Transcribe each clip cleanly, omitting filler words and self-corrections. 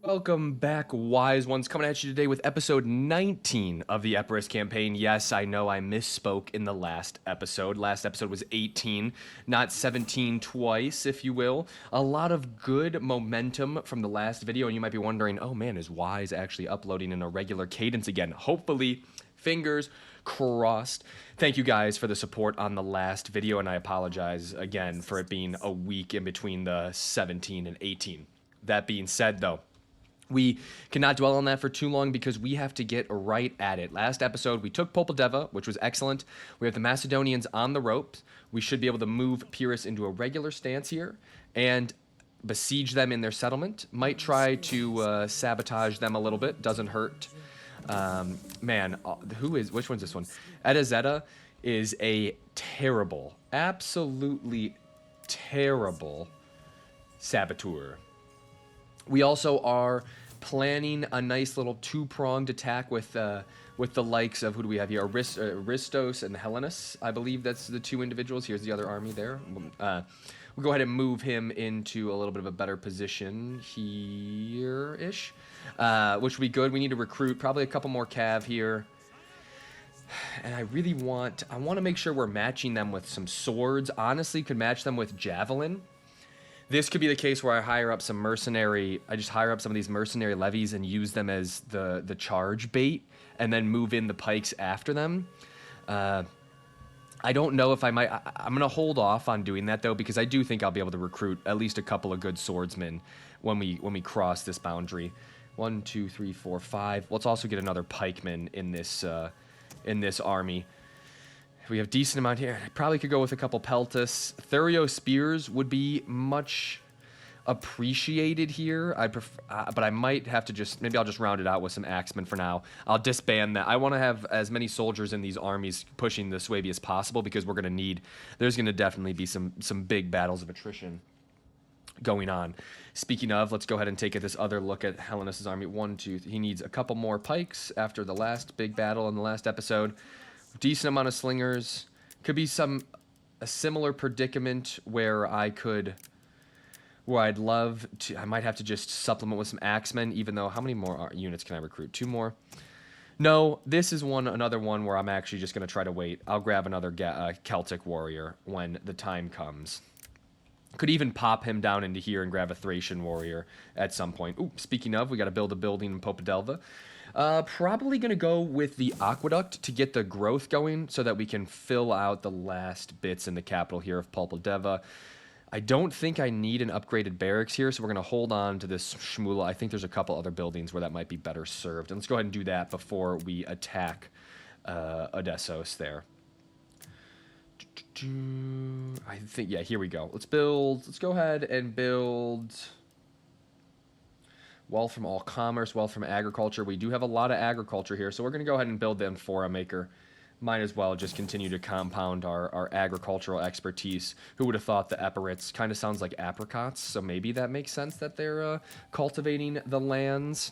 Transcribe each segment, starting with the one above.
Welcome back, wise ones. Coming at you today with episode 19 of the Epirus campaign. Yes, I know I misspoke in the last episode. Last episode was 18, not 17 twice, if you will. A lot of good momentum from the last video, and you might be wondering, oh man, is Wise actually uploading in a regular cadence again? Hopefully, fingers crossed. Thank you guys for the support on the last video, and I apologize again for it being a week in between the 17 and 18. That being said, though, we cannot dwell on that for too long because we have to get right at it. Last episode, we took Popldeva, which was excellent. We have the Macedonians on the ropes. We should be able to move Pyrrhus into a regular stance here and besiege them in their settlement. Might try to sabotage them a little bit. Doesn't hurt. Which one's this one? Edazeta is a terrible, absolutely terrible saboteur. We also are planning a nice little two-pronged attack with the likes of, who do we have here? Aristos and Helenus. I believe that's the two individuals. Here's the other army there. We'll go ahead and move him into a little bit of a better position here-ish, which would be good. We need to recruit probably a couple more cav here. And I want to make sure we're matching them with some swords. Honestly, could match them with javelin. This could be the case where I hire up some I just hire up some of these mercenary levies and use them as the charge bait and then move in the pikes after them. I don't know if I'm going to hold off on doing that though, because I do think I'll be able to recruit at least a couple of good swordsmen when we cross this boundary. 1, 2, 3, 4, 5. Let's also get another pikeman in this army. We have decent amount here. I probably could go with a couple peltas. Thurio spears would be much appreciated here. But I might have to maybe I'll just round it out with some axemen for now. I'll disband that. I want to have as many soldiers in these armies pushing this way as possible because there's going to definitely be some big battles of attrition going on. Speaking of, let's go ahead and take this other look at Helenus' army. 1, 2, he needs a couple more pikes after the last big battle in the last episode. Decent amount of slingers. Could be a similar predicament where I'd love to. I might have to just supplement with some axemen, even though how many more units can I recruit? 2 more. No, this is another one where I'm actually just going to try to wait. I'll grab another Celtic warrior when the time comes. Could even pop him down into here and grab a Thracian warrior at some point. Ooh, speaking of, we got to build a building in Popldeva. Probably going to go with the aqueduct to get the growth going so that we can fill out the last bits in the capital here of Popldeva. I don't think I need an upgraded barracks here, so we're going to hold on to this Shmula. I think there's a couple other buildings where that might be better served. And let's go ahead and do that before we attack Odessos there. I think, yeah, here we go. Let's go ahead and build wealth from all commerce, wealth from agriculture. We do have a lot of agriculture here, so we're going to go ahead and build the Amphora Maker. Might as well just continue to compound our agricultural expertise. Who would have thought the Epirits kind of sounds like apricots, so maybe that makes sense that they're cultivating the lands.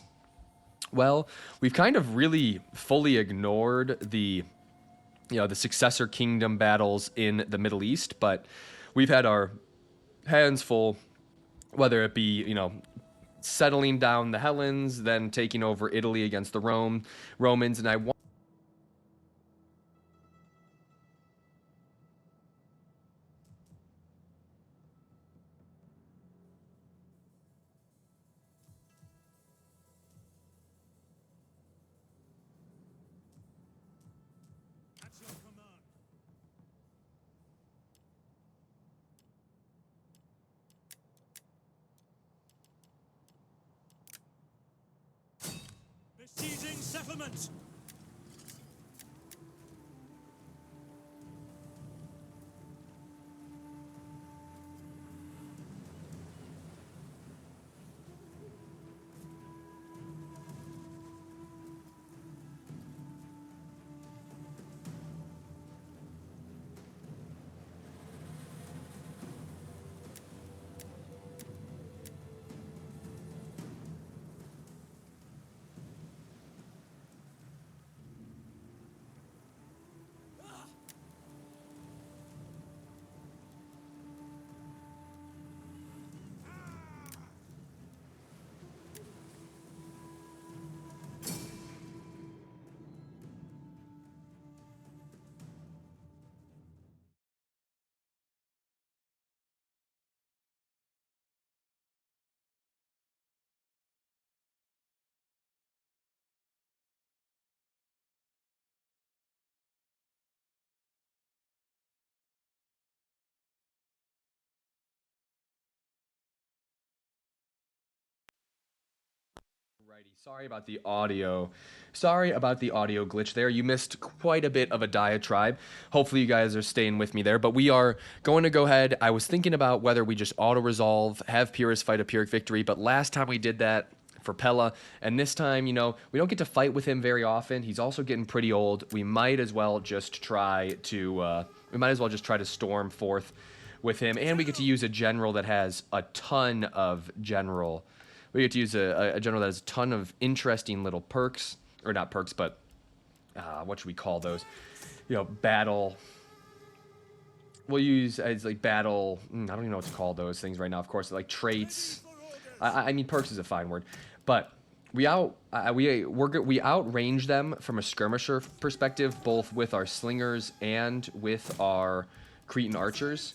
Well, we've kind of really fully ignored the successor kingdom battles in the Middle East, but we've had our hands full, whether it be, settling down the Hellenes, then taking over Italy against the Romans, and I want Besieging settlement! Alrighty, sorry about the audio. Sorry about the audio glitch there. You missed quite a bit of a diatribe. Hopefully you guys are staying with me there, but we are going to go ahead. I was thinking about whether we just auto-resolve, have Pyrrhus fight a Pyrrhic victory, but last time we did that for Pella, and this time, you know, we don't get to fight with him very often. He's also getting pretty old. We might as well just try to storm forth with him, and we get to use a general that has a ton of general. We get to use a general that has a ton of interesting little perks, or not perks, but what should we call those? You know, battle. We'll use as like battle. I don't even know what to call those things right now. Of course, like traits. I mean, perks is a fine word, but we outrange them from a skirmisher perspective, both with our slingers and with our Cretan archers.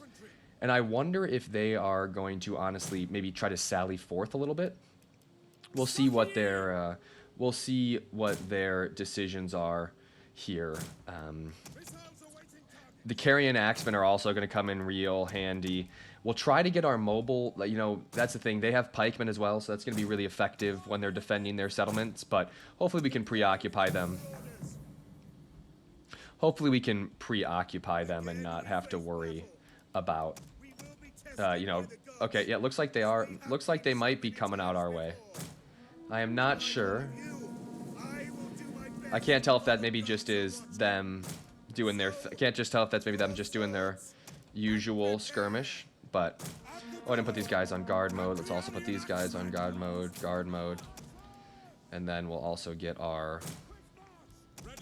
And I wonder if they are going to honestly maybe try to sally forth a little bit. We'll see what their decisions are here. The carrion axemen are also going to come in real handy. We'll try to get our mobile. You know, that's the thing. They have pikemen as well, so that's going to be really effective when they're defending their settlements. But hopefully we can preoccupy them. Hopefully we can preoccupy them and not have to worry about. You know. Okay. Yeah. Looks like they are. Looks like they might be coming out our way. I am not sure. I can't tell if that maybe just is them doing their... I can't just tell if that's maybe them just doing their usual skirmish, but... Oh, I didn't put these guys on guard mode. Let's also put these guys on guard mode. And then we'll also get our... Let's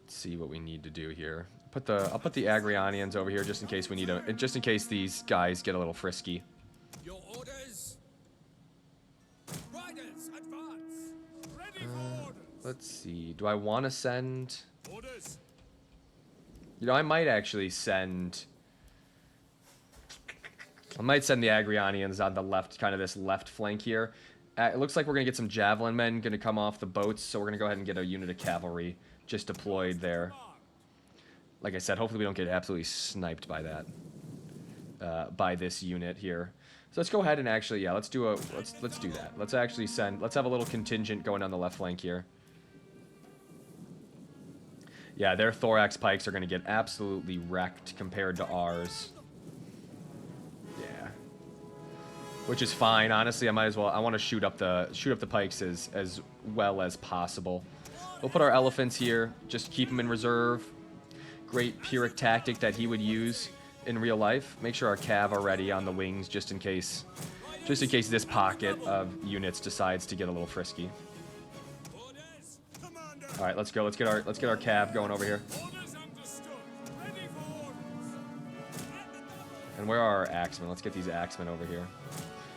see what we need to do here. I'll put the Agrionians over here just in case we need just in case these guys get a little frisky. Your orders. Riders, advance. Ready for orders. Let's see. Do I want to send... Orders. You know, I might actually send... I might send the Agrionians on the left, kind of this left flank here. It looks like we're going to get some javelin men going to come off the boats, so we're going to go ahead and get a unit of cavalry just deployed there. Like I said, hopefully we don't get absolutely sniped by that. By this unit here. So let's go ahead and actually, yeah, let's do that. Let's actually let's have a little contingent going on the left flank here. Yeah, their thorax pikes are going to get absolutely wrecked compared to ours. Yeah. Which is fine, honestly. I might as well. I want to shoot up the pikes as well as possible. We'll put our elephants here, just keep them in reserve. Great Pyrrhic tactic that he would use in real life. Make sure our cav are ready on the wings just in case this pocket of units decides to get a little frisky. All right, let's go. Let's get our cav going over here. And where are our axemen? Let's get these axemen over here.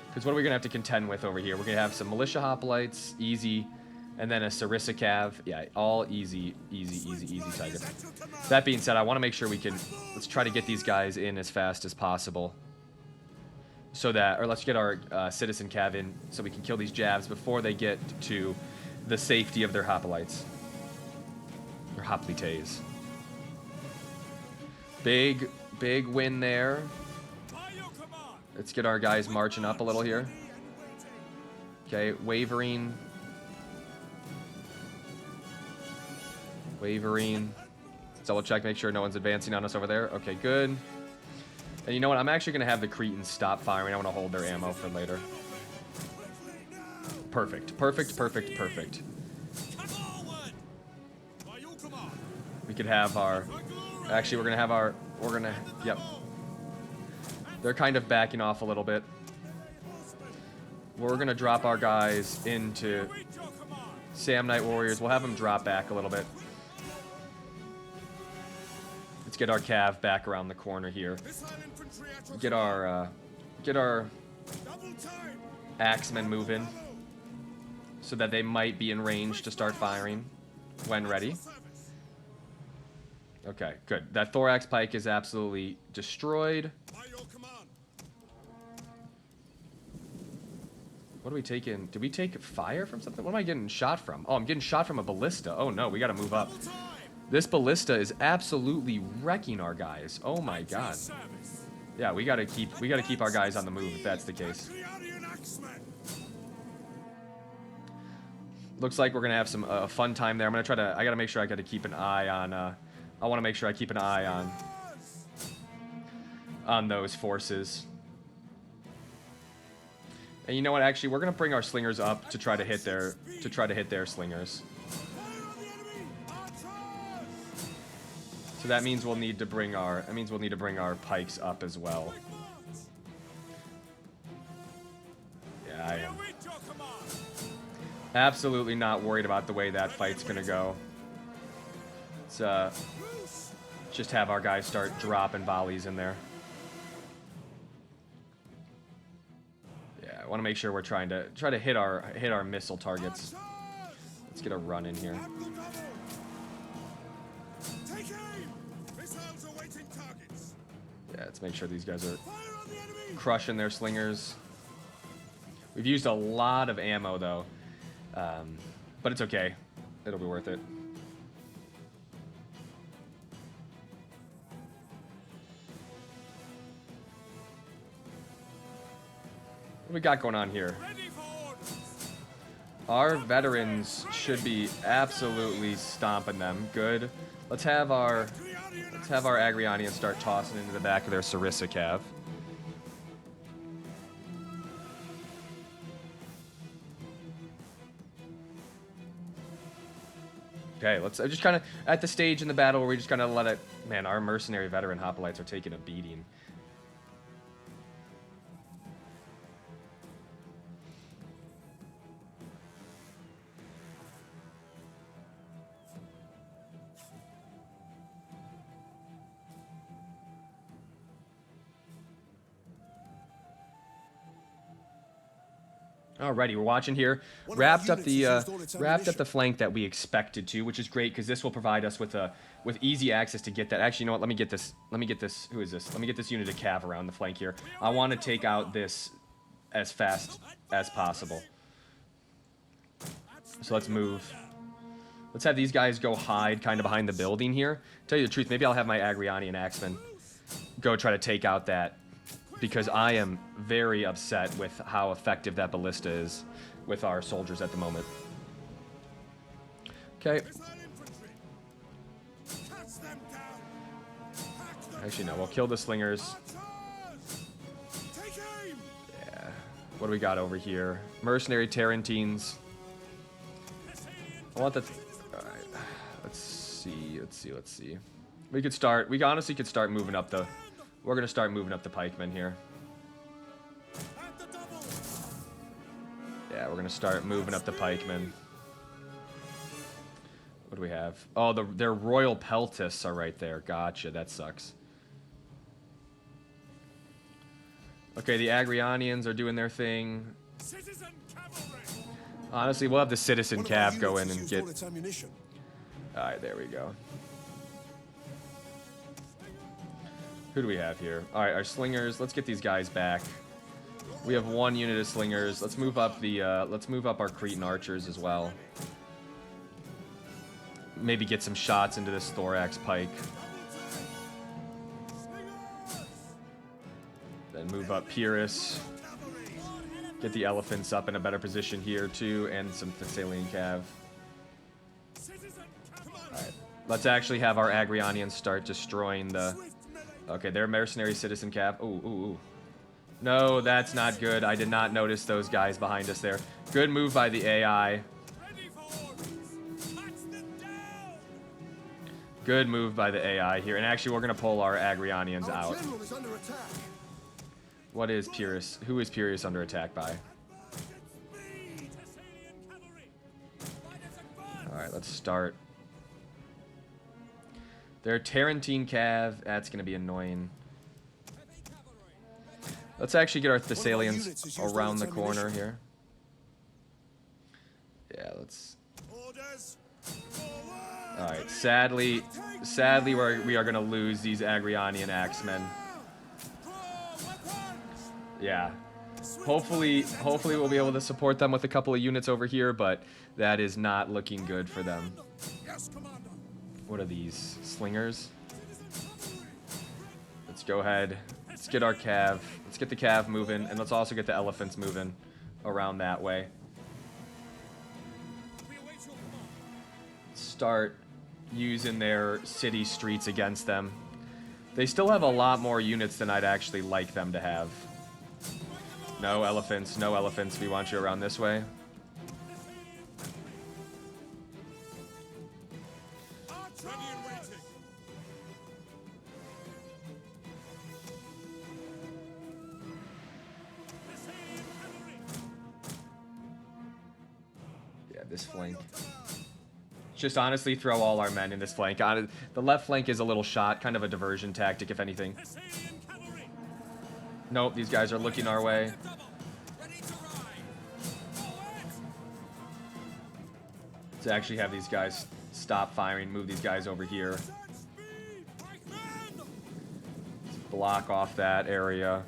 Because what are we gonna have to contend with over here? We're gonna have some militia hoplites, easy, and then a Sarissa cav. Yeah, all easy targets. That being said, I want to make sure let's try to get these guys in as fast as possible. So that, or let's get our citizen cav in so we can kill these jabs before they get to the safety of their hoplites. Or hoplites. Big win there. Let's get our guys marching up a little here. Okay, wavering. Let's double check, make sure no one's advancing on us over there. Okay, good. And you know what? I'm actually going to have the Cretans stop firing. I want to hold their ammo for later. Perfect. We could have our... Actually, we're going to... Yep. They're kind of backing off a little bit. We're going to drop our guys into Samnite Warriors. We'll have them drop back a little bit. Let's get our cav back around the corner here. Get our axemen moving so that they might be in range to start firing when ready. Okay, good. That thorax pike is absolutely destroyed. What are we taking? Did we take fire from something? What am I getting shot from? Oh, I'm getting shot from a ballista. Oh no, we gotta move up. This ballista is absolutely wrecking our guys. Oh my god. Yeah, we gotta keep our guys on the move if that's the case. Looks like we're gonna have some fun time there. I'm gonna try to. I gotta make sure I gotta keep an eye on. I want to make sure I keep an eye on those forces. And you know what? Actually, we're gonna bring our slingers up to try to hit their slingers. So that means we'll need to bring our pikes up as well. Yeah, I am absolutely not worried about the way that fight's gonna go. Let's just have our guys start dropping volleys in there. Yeah, I want to make sure we're trying to hit our missile targets. Let's get a run in here. Yeah, let's make sure these guys are crushing their slingers. We've used a lot of ammo though, but it's okay. It'll be worth it. What we got going on here? Our veterans should be absolutely stomping them. Good. Let's have our Agrionians start tossing into the back of their Sarissa cav. Okay, let's just kind of at the stage in the battle where we just kind of let it. Man, our mercenary veteran hoplites are taking a beating. Alrighty, we're watching here. Wrapped up the flank that we expected to, which is great because this will provide us with easy access to get that. Actually, you know what? Let me get this. Who is this? Let me get this unit of cav around the flank here. I want to take out this as fast as possible. So let's move. Let's have these guys go hide kind of behind the building here. Tell you the truth, maybe I'll have my Agrionian axemen go try to take out that. Because I am very upset with how effective that ballista is with our soldiers at the moment. Okay. Actually, no. We'll kill the slingers. Yeah. What do we got over here? Mercenary Tarentines. I want that. All right. Let's see. We honestly could start moving up the. We're going to start moving up the pikemen here. Yeah, we're going to start moving up the pikemen. What do we have? Oh, their royal peltists are right there. Gotcha, that sucks. Okay, the Agrionians are doing their thing. Honestly, we'll have the citizen cav go in and get... Alright, there we go. Who do we have here? Alright, our slingers. Let's get these guys back. We have one unit of slingers. Let's move up our Cretan archers as well. Maybe get some shots into this thorax pike. Then move up Pyrrhus. Get the elephants up in a better position here too, and some Thessalian cav. Alright. Let's actually have our Agrionians start destroying the... Okay, they're mercenary citizen cav. Ooh. No, that's not good. I did not notice those guys behind us there. Good move by the AI. Good move by the AI here. And actually, we're going to pull our Agrionians out. What is Pyrrhus? Who is Pyrrhus under attack by? Alright, let's start. They're Tarentine cav. That's going to be annoying. Let's actually get our Thessalians around the corner here. Yeah, let's... Alright, sadly we are going to lose these Agrionian axemen. Yeah. Hopefully we'll be able to support them with a couple of units over here, but that is not looking good for them. What are these? Slingers? Let's go ahead. Let's get our cav. Let's get the cav moving, and let's also get the elephants moving around that way. start using their city streets against them. They still have a lot more units than I'd actually like them to have. No elephants, no elephants. We want you around this way. Ready and waiting. Yeah, this flank. Just honestly throw all our men in this flank. The left flank is a little shot, kind of a diversion tactic, if anything. Nope, these guys are looking our way. Ready to ride. Forward. To actually have these guys stop firing, move these guys over here. Speed. Pikemen. Block off that area.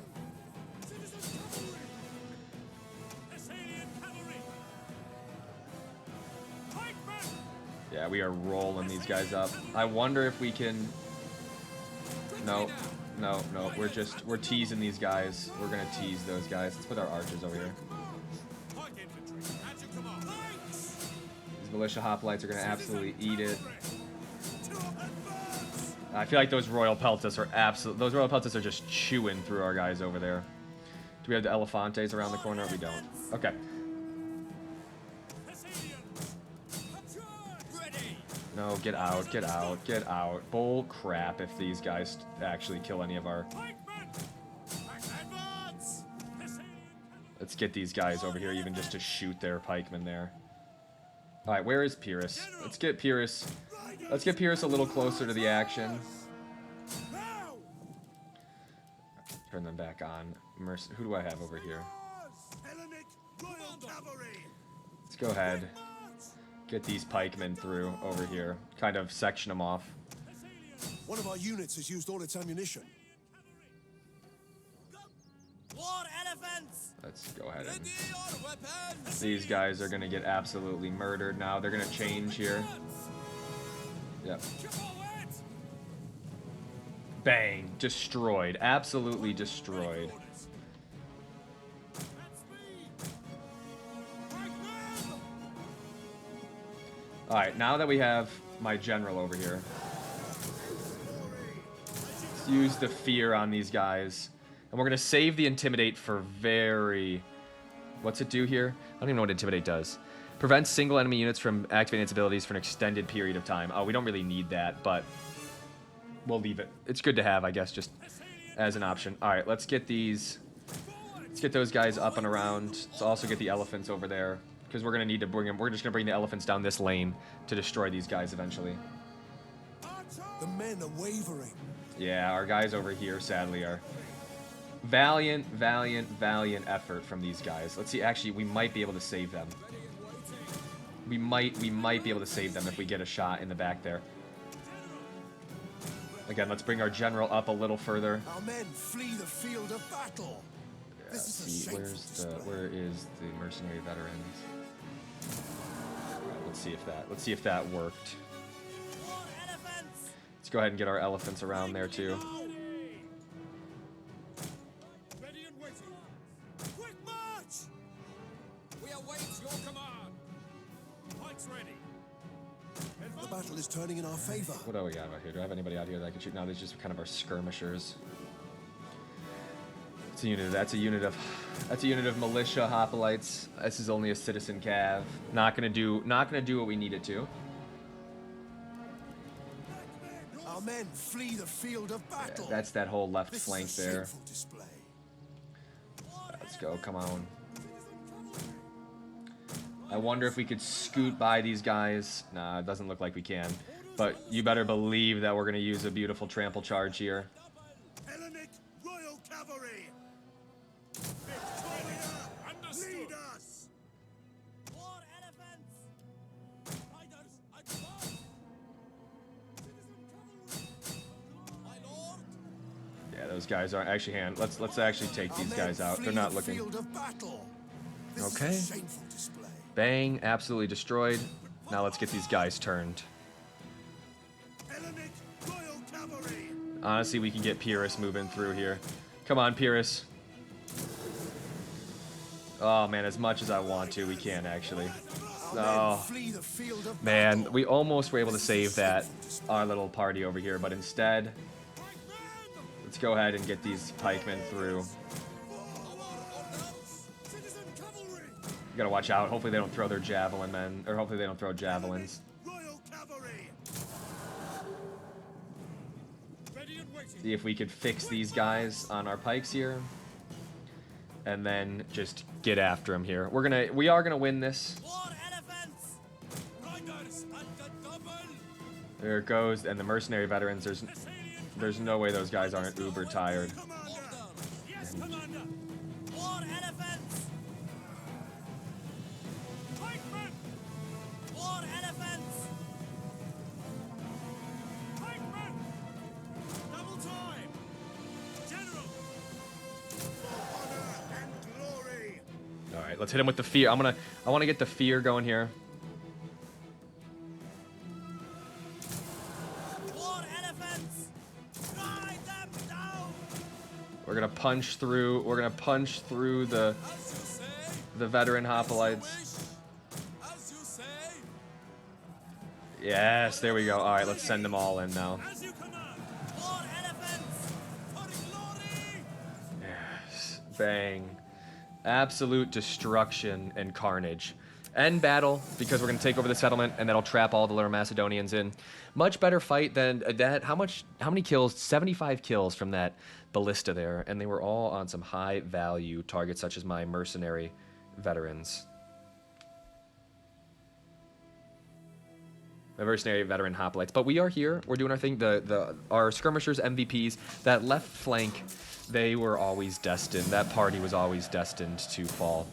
Thessalian cavalry. Pikemen. Yeah, we are rolling these guys up. I wonder if we can... No, no, no. We're teasing these guys. We're gonna tease those guys. Let's put our archers over here. Pike infantry. At your command. Pikes. These militia hoplites are gonna absolutely eat it. To advance. I feel like those royal peltas are those royal peltas are just chewing through our guys over there. Do we have the Elephantes around the corner? We don't. Okay. Thessalians. Ready. No, get out, get out, get out. Bull crap if these guys actually kill any of our... Pikemen. Advance. Thessalian. Let's get these guys over here even just to shoot their pikemen there. Alright, where is Pyrrhus? Let's get Pyrrhus. Let's get Pyrrhus a little closer to the action. Now. Turn them back on. Who do I have over here? Hellenic Royal Cavalry. Let's go ahead. Get these pikemen through over here. Kind of section them off. One of our units has used all its ammunition. War elephants. Let's go ahead and... Ready your weapons. These guys are going to get absolutely murdered now. They're going to change here. Yep. Forward. Bang. Destroyed. Absolutely destroyed. At speed. Pikemen. Alright, now that we have my general over here, let's use the fear on these guys. And we're going to save the intimidate for very... What's it do here? I don't even know what intimidate does. Prevents single enemy units from activating its abilities for an extended period of time. Oh, we don't really need that, but we'll leave it. It's good to have, I guess, just as an option. Alright, let's get these... Let's get those guys up and around. Let's also get the elephants over there. Because we're going to need to bring them... We're just going to bring the elephants down this lane to destroy these guys eventually. The men are wavering. Yeah, our guys over here, sadly, are... Valiant, valiant, valiant effort from these guys. Let's see, actually, we might be able to save them. We might be able to save them if we get a shot in the back there. Again, let's bring our general up a little further. Our men flee the field of battle. Yeah, This is a see, shameful display. where is the mercenary veterans? Alright, let's see if that worked. War elephants. Let's go ahead and get our elephants around there too. Ready and waiting. Quick march. We await your command. Pikes ready. The battle is turning in our favor. What do we got out here? Do I have anybody out here that I can shoot? No, these just kind of our skirmishers. It's a unit. That's a unit of militia hoplites. This is only a citizen cav. Not gonna do what we need it to. Our men flee the field of Yeah, battle. that's that whole left This flank is a there. shameful display. Let's go. Come on. I wonder if we could scoot by these guys. Nah, it doesn't look like we can. But you better believe that we're gonna use a beautiful trample charge here. Hellenic Royal Cavalry. Victoria. Understood. Lead us. War elephants. Riders advance. Citizen cavalry. My lord. Yeah, those guys aren't actually hand. Let's actually take Our these men guys out. flee They're not the looking. Field of battle. This Okay. is a shameful display. Bang, absolutely destroyed. Now let's get these guys turned. Hellenic Royal Cavalry. Honestly, we can get Pyrrhus moving through here. Come on, Pyrrhus. Oh man, as much as I want to, we can't actually. Our Oh, Flee the field of man, battle. we almost were able to save that, our little party over here, but instead, let's go ahead and get these pikemen through. Citizen cavalry. You gotta watch out. Hopefully they don't throw their javelin men, or hopefully they don't throw javelins. Royal cavalry. Ready and waiting. See if we could fix these guys on our pikes here. And then just get after them here. We are gonna win this. War elephants. Riders at the double. There it goes. And the mercenary veterans, there's no way those guys aren't uber tired. Commander. Yes, Commander. War elephants. Pikemen. War elephants. Pikemen. Double time. General. Honor and glory. All right, let's hit him with the fear. I want to get the fear going here. War elephants. Ride them down. We're gonna punch through. We're gonna punch through the As you say. veteran As you hoplites. wish. As you say. Yes, there we go. All right, let's send them all in now. As you command. War elephants. For glory. Yes, bang. Absolute destruction and carnage. End battle, because we're going to take over the settlement, and that'll trap all the Lower Macedonians in. Much better fight than that. How many kills? 75 kills from that ballista there, and they were all on some high-value targets, such as my mercenary veterans. My mercenary veteran hoplites. But we are here. We're doing our thing. Our skirmishers, MVPs, that left flank, they were always destined. That party was always destined to fall.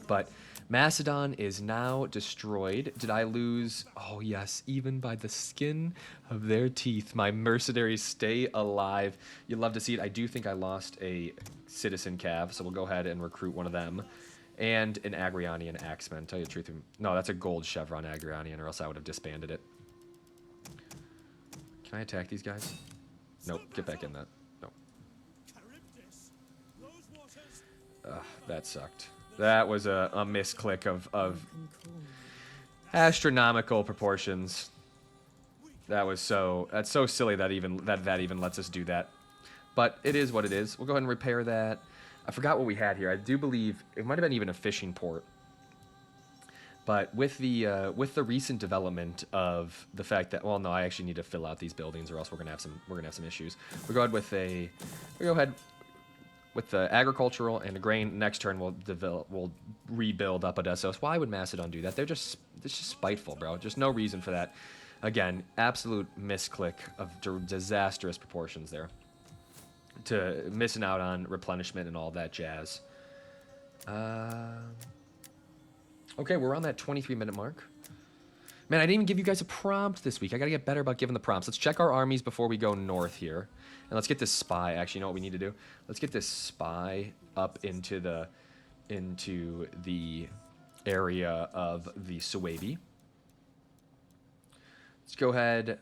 But Macedon is now destroyed. Did I lose? Oh, yes, even by the skin of their teeth. My mercenaries stay alive. You'd love to see it. I do think I lost a citizen cav, so we'll go ahead and recruit one of them. And an Agrianian axeman. Tell you the truth. No, that's a gold chevron Agrianian, or else I would have disbanded it. Can I attack these guys? Nope, get back in that. Nope. Charybdis. Those waters. That sucked. That was a misclick of astronomical proportions. That's so silly that even lets us do that. But it is what it is. We'll go ahead and repair that. I forgot what we had here. I do believe it might have been even a fishing port. But with the recent development of the fact that, well, no, I actually need to fill out these buildings, or else we're gonna have some issues. We go ahead with the agricultural and the grain. Next turn we'll rebuild up Odessos. Why would Macedon do that? It's just spiteful, bro. Just no reason for that. Again, absolute misclick of disastrous proportions there. To missing out on replenishment and all that jazz. Okay, we're on that 23-minute mark. Man, I didn't even give you guys a prompt this week. I gotta get better about giving the prompts. Let's check our armies before we go north here. And let's get this spy. Actually, you know what we need to do? Let's get this spy up into the area of the Suebi. Let's go ahead.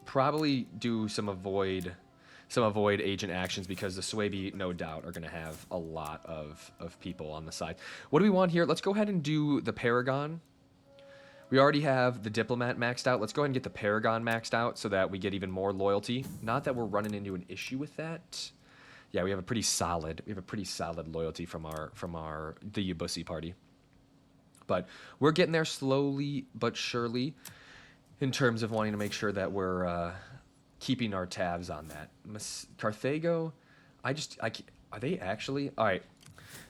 Probably do some avoid agent actions, because the Suebi, no doubt, are going to have a lot of people on the side. What do we want here? Let's go ahead and do the Paragon. We already have the Diplomat maxed out. Let's go ahead and get the Paragon maxed out so that we get even more loyalty. Not that we're running into an issue with that. Yeah, we have a pretty solid loyalty from the Yabussi party. But we're getting there slowly but surely in terms of wanting to make sure that we're keeping our tabs on that. Carthago, are they actually? All right.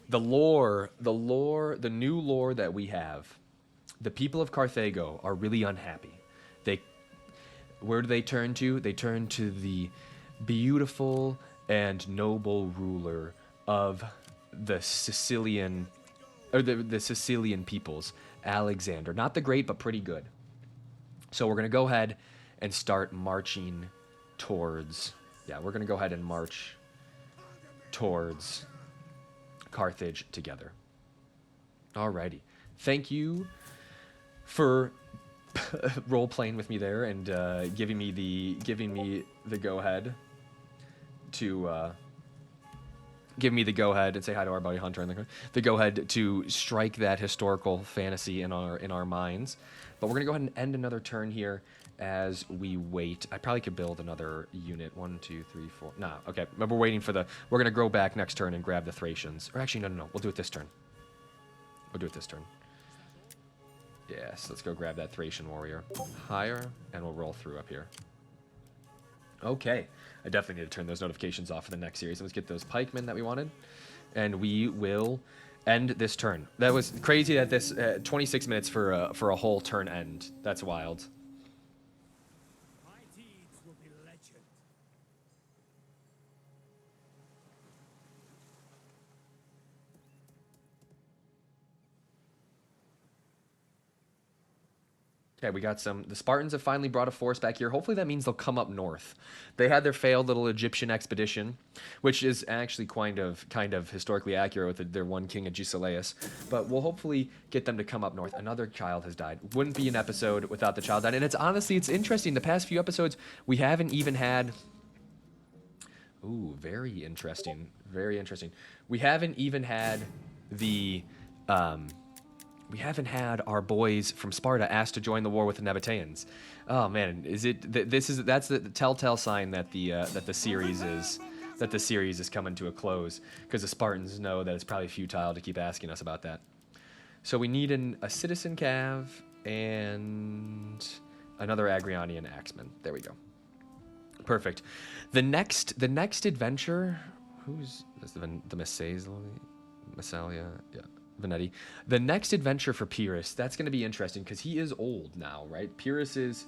The new lore that we have, the people of Carthago are really unhappy. Where do they turn to? They turn to the beautiful and noble ruler of the Sicilian, or the Sicilian peoples, Alexander. Not the great, but pretty good. So we're going to go ahead and start marching towards, we're going to go ahead and march towards Carthage together. Alrighty. Thank you for role playing with me there and giving me the go ahead to give me the go-ahead and say hi to our buddy Hunter in the go-ahead to strike that historical fantasy in our minds. But we're gonna go ahead and end another turn here as we wait. I probably could build another unit. 1, 2, 3, 4. Nah, okay. But we're waiting for the. We're gonna go back next turn and grab the Thracians. Or actually, no. We'll do it this turn. We'll do it this turn. Yes, let's go grab that Thracian warrior. Higher, and we'll roll through up here. Okay. I definitely need to turn those notifications off for the next series. Let's get those pikemen that we wanted. And we will end this turn. That was crazy that this 26 minutes for a whole turn end. That's wild. My deeds will be legend. Okay, we got some. The Spartans have finally brought a force back here. Hopefully that means they'll come up north. They had their failed little Egyptian expedition, which is actually kind of historically accurate with their one king, Agesilaus. But we'll hopefully get them to come up north. Another child has died. Wouldn't be an episode without the child dying. And it's honestly, it's interesting. The past few episodes, we haven't even had. Ooh, very interesting. Very interesting. We haven't even had the. We haven't had our boys from Sparta asked to join the war with the Nabateans. Oh man, is it? That's the telltale sign that the series is coming to a close, because the Spartans know that it's probably futile to keep asking us about that. So we need a citizen cav and another Agrianian axeman. There we go. Perfect. The next adventure. Who's this? The Massalia? Yeah. Venetti. The next adventure for Pyrrhus, that's going to be interesting because he is old now, right? Pyrrhus is.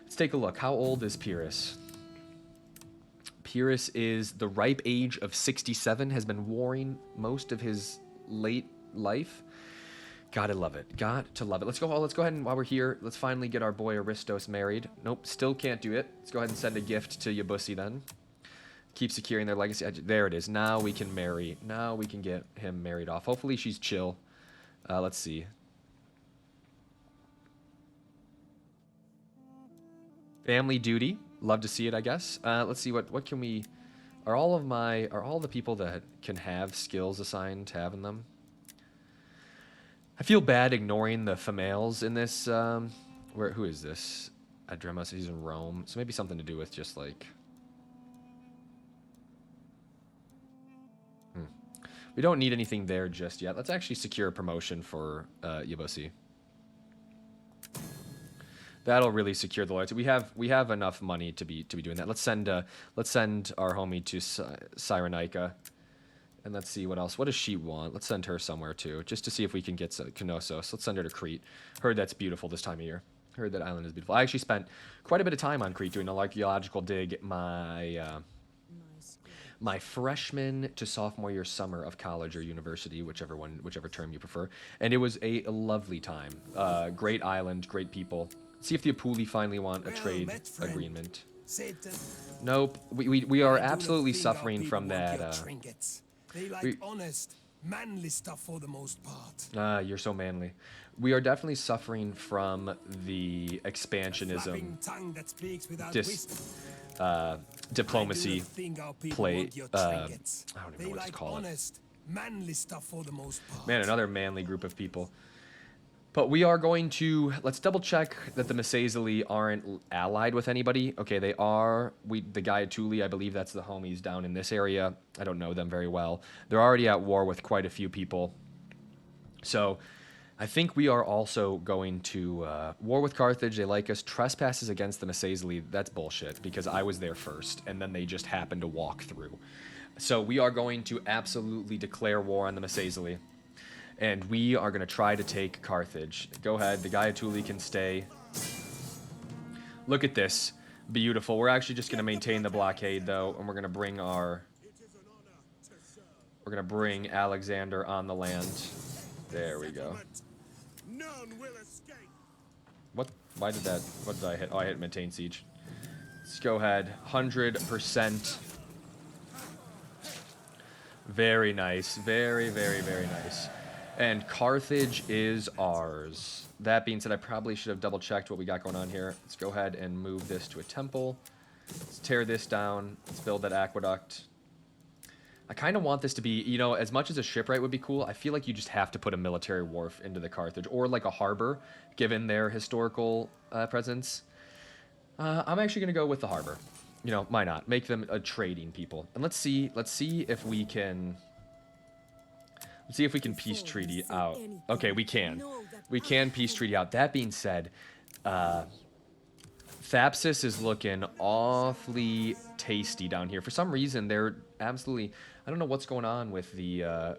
Let's take a look. How old is Pyrrhus? Pyrrhus is the ripe age of 67, has been warring most of his late life. Gotta love it. Got to love it. Let's go ahead and while we're here, let's finally get our boy Aristos married. Nope, still can't do it. Let's go ahead and send a gift to Yabusi then. Keep securing their legacy. There it is. Now we can marry. Now we can get him married off. Hopefully she's chill. Let's see. Family duty. Love to see it, I guess. Let's see what can we. Are all the people that can have skills assigned having them? I feel bad ignoring the females in this. Who is this? Adremus. He's in Rome. So maybe something to do with just like. We don't need anything there just yet. Let's actually secure a promotion for Yabusi. That'll really secure the loyalty. We have enough money to be doing that. Let's send our homie to Cyrenaica, and let's see what else. What does she want? Let's send her somewhere too, just to see if we can get Knossos. Let's send her to Crete. Heard that's beautiful this time of year. Heard that island is beautiful. I actually spent quite a bit of time on Crete doing an archaeological dig. My freshman to sophomore year summer of college or university, whichever term you prefer, and it was a lovely time. Great island, great people. See if the Apuli finally want a trade agreement. Satan. Nope, we are I do not absolutely think suffering our from people want that. your trinkets. They like honest, manly stuff for the most part. You're so manly. We are definitely suffering from the expansionism. Flapping tongue that speaks without wisdom. Diplomacy play. I don't even They know what to like call it. honest, manly stuff for the most part. Man, another manly group of people. But we are going to, let's double check that the Massaesili aren't allied with anybody. Okay, they are. The Gaiatuli, I believe that's the homies down in this area. I don't know them very well. They're already at war with quite a few people. So I think we are also going to war with Carthage. They like us. Trespasses against the Massaesili, that's bullshit because I was there first and then they just happened to walk through. So we are going to absolutely declare war on the Massaesili. And we are going to try to take Carthage. Go ahead. The Gaiatuli can stay. Look at this. Beautiful. We're actually just going to maintain the blockade, though. And we're going to bring Alexander on the land. There we go. None will escape. What? Why did that? What did I hit? Oh, I hit maintain siege. Let's go ahead. 100%. Very nice. Very, very, very nice. And Carthage is ours. That being said, I probably should have double checked what we got going on here. Let's go ahead and move this to a temple. Let's tear this down. Let's build that aqueduct. I kind of want this to be, you know, as much as a shipwright would be cool, I feel like you just have to put a military wharf into the Carthage, or like a harbor, given their historical presence. I'm actually going to go with the harbor. You know, why not? Make them a trading people. And let's see if we can... Let's see if we can peace treaty out. Okay, we can. We can peace treaty out. That being said, Thapsus is looking awfully tasty down here. For some reason, they're absolutely... I don't know what's going on with the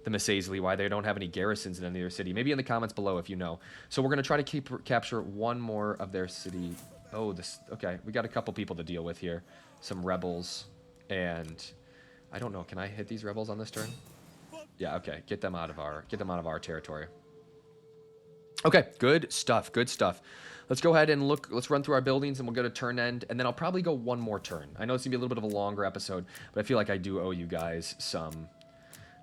Mysaesli, why they don't have any garrisons in any of their city. Maybe in the comments below if you know. So we're going to try to capture one more of their city. Oh, this... Okay, we got a couple people to deal with here. Some rebels. And... I don't know. Can I hit these rebels on this turn? Yeah, okay. Get them out of our territory. Okay, good stuff. Good stuff. Let's go ahead and look. Let's run through our buildings, and we'll go to turn end, and then I'll probably go one more turn. I know it's gonna be a little bit of a longer episode, but I feel like I do owe you guys some.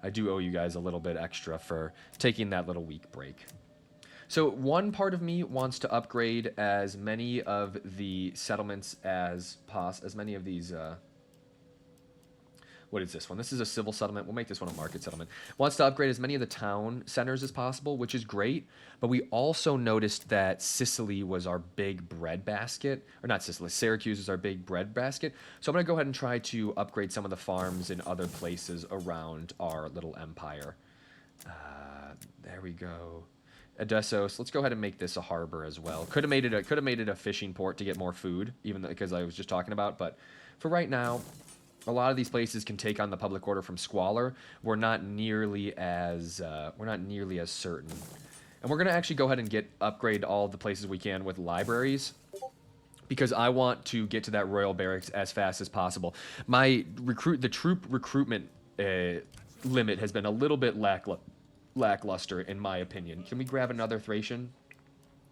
I do owe you guys a little bit extra for taking that little week break. So one part of me wants to upgrade as many of the settlements as many of these. What is this one? This is a civil settlement. We'll make this one a market settlement. Wants to upgrade as many of the town centers as possible, which is great. But we also noticed that Sicily was our big bread basket. Or not Sicily, Syracuse is our big bread basket. So I'm going to go ahead and try to upgrade some of the farms in other places around our little empire. There we go. Edessos. Let's go ahead and make this a harbor as well. Could have made it a fishing port to get more food, even because I was just talking about. But for right now... A lot of these places can take on the public order from squalor. We're not nearly as certain, and we're gonna actually go ahead and upgrade all the places we can with libraries, because I want to get to that royal barracks as fast as possible. My troop recruitment limit has been a little bit lackluster in my opinion. Can we grab another Thracian?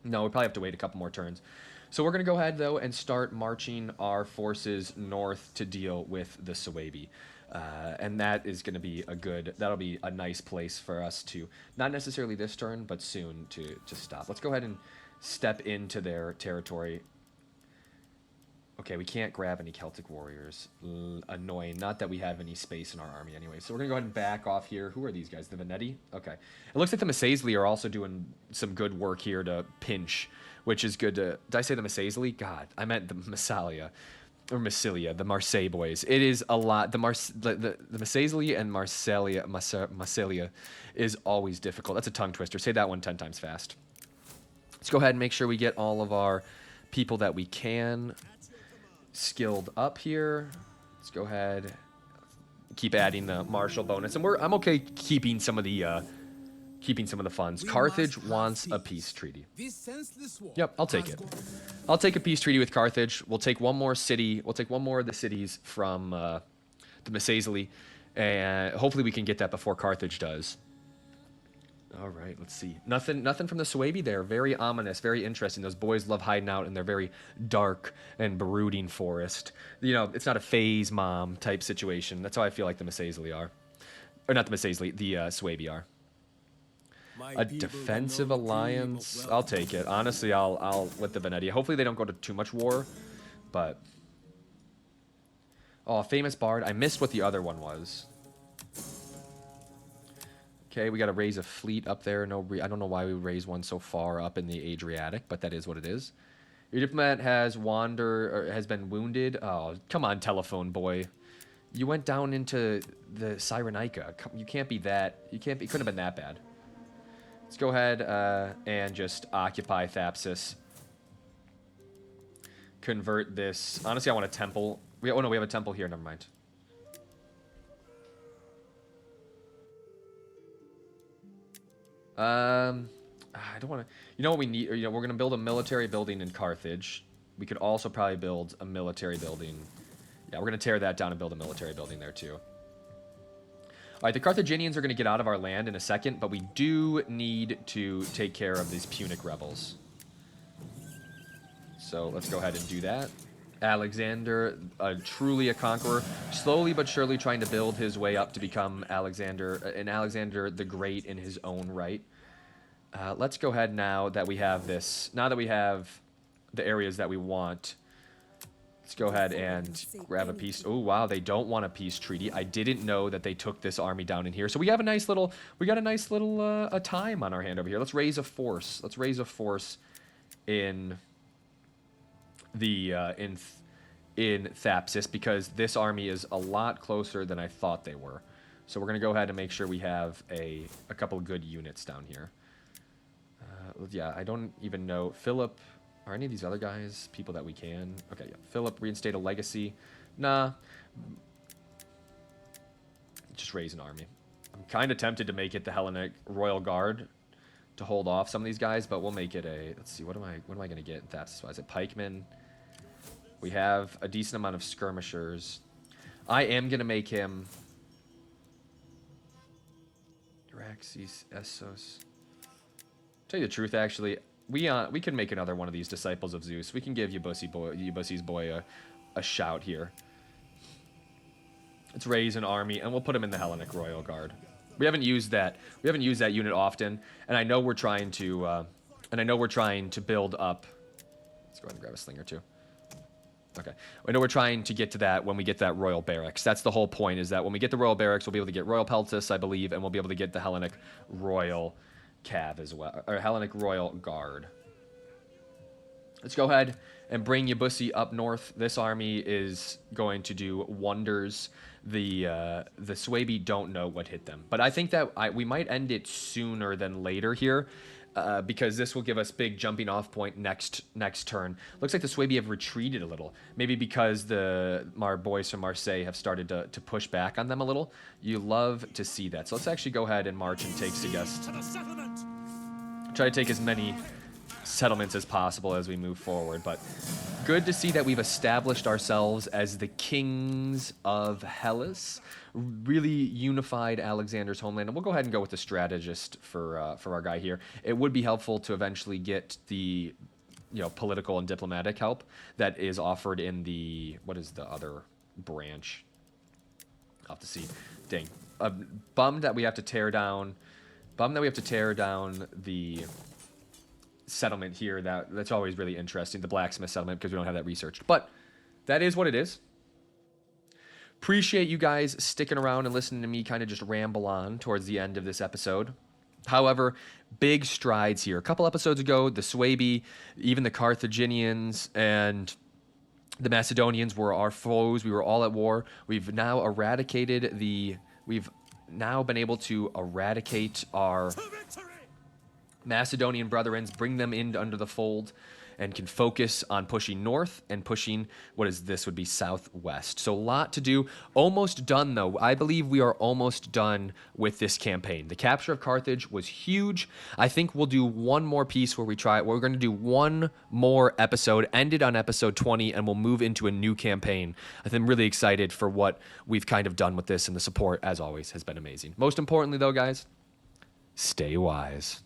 No, we probably have to wait a couple more turns. So we're going to go ahead, though, and start marching our forces north to deal with the Suebi. And that is going to be that'll be a nice place for us to, not necessarily this turn, but soon to stop. Let's go ahead and step into their territory. Okay, we can't grab any Celtic warriors. Annoying. Not that we have any space in our army anyway. So we're going to go ahead and back off here. Who are these guys? The Veneti? Okay. It looks like the Mysaesli are also doing some good work here to pinch, which is good to... Did I say the Mysaesli? God, I meant the Massalia. Or Massilia, the Marseille boys. It is a lot. The Mysaesli and Massilia is always difficult. That's a tongue twister. Say that one 10 times fast. Let's go ahead and make sure we get all of our people that we can skilled up here. Let's go ahead, keep adding the martial bonus, and I'm okay keeping some of the funds. Carthage wants a peace treaty. Yep, I'll take it. I'll take a peace treaty with Carthage. We'll take one more city. We'll take one more of the cities from the Mysaesli, and hopefully we can get that before Carthage does. All right, let's see. Nothing from the Suebi there. Very ominous, very interesting. Those boys love hiding out in their very dark and brooding forest. You know, it's not a phase mom type situation. That's how I feel like the Mysaesli are. Or not the Mysaesli, the Suebi are. A defensive alliance. I'll take it. Honestly, I'll with the Veneti. Hopefully they don't go to too much war, but... Oh, famous bard. I missed what the other one was. Okay, we got to raise a fleet up there. I don't know why we would raise one so far up in the Adriatic, but that is what it is. Your diplomat has been wounded. Oh, come on, telephone boy. You went down into the Cyrenaica. You can't be that. It couldn't have been that bad. Let's go ahead and just occupy Thapsus. Convert this. Honestly, I want a temple. Oh no, we have a temple here. Never mind. I don't want to... You know what we need? We're going to build a military building in Carthage. We could also probably build a military building. Yeah, we're going to tear that down and build a military building there, too. All right, the Carthaginians are going to get out of our land in a second, but we do need to take care of these Punic rebels. So let's go ahead and do that. Alexander, truly a conqueror, slowly but surely trying to build his way up to become Alexander the Great in his own right. Let's go ahead now that we have the areas that we want. Let's go ahead and grab a peace. Oh wow, they don't want a peace treaty. I didn't know that they took this army down in here. So we have a nice little, a time on our hand over here. Let's raise a force. Let's raise a force in the in Thapsus, because this army is a lot closer than I thought they were. So we're gonna go ahead and make sure we have a couple of good units down here. Yeah, I don't even know. Philip, are any of these other guys people that we can? Okay, yeah. Philip, reinstate a legacy. Nah. Just raise an army. I'm kind of tempted to make it the Hellenic Royal Guard to hold off some of these guys, but we'll make it a, let's see, what am I going to get? That's, is it pikemen? We have a decent amount of skirmishers. I am going to make him Raxis Essos. Tell you the truth, actually, we can make another one of these disciples of Zeus. We can give Ubussy's boy a shout here. Let's raise an army, and we'll put him in the Hellenic Royal Guard. We haven't used that. We haven't used that unit often, and I know we're trying to. Build up. Let's go ahead and grab a slinger too. Okay. I know we're trying to get to that when we get that Royal Barracks. That's the whole point. Is that when we get the Royal Barracks, we'll be able to get Royal Peltis, I believe, and we'll be able to get the Hellenic Royal Cav as well, or Hellenic Royal Guard. Let's go ahead and bring Yabusi up north. This army is going to do wonders. The Suebi don't know what hit them, but I think that we might end it sooner than later here, because this will give us big jumping off point next turn. Looks like the Suebi have retreated a little, maybe because our boys from Marseille have started to push back on them a little. You love to see that. So let's actually go ahead and march and take Segest. Try to take as many settlements as possible as we move forward, but good to see that we've established ourselves as the kings of Hellas, really unified Alexander's homeland. And we'll go ahead and go with the strategist for our guy here. It would be helpful to eventually get the political and diplomatic help that is offered in the, what is the other branch? I'll have to see. Dang, bummed that we have to tear down the settlement here. That's always really interesting, the blacksmith settlement, because we don't have that researched, but that is what it is. Appreciate you guys sticking around and listening to me kind of just ramble on towards the end of this episode. However, big strides here. A couple episodes ago, the Suebi, even the Carthaginians and the Macedonians were our foes. We were all at war. We've now been able to eradicate our Macedonian brethren, bring them in under the fold, and can focus on pushing north and pushing, would be southwest. So a lot to do. Almost done, though. I believe we are almost done with this campaign. The capture of Carthage was huge. I think we'll do one more piece where we try it. We're going to do one more episode, end it on episode 20, and we'll move into a new campaign. I'm really excited for what we've kind of done with this, and the support, as always, has been amazing. Most importantly, though, guys, stay wise.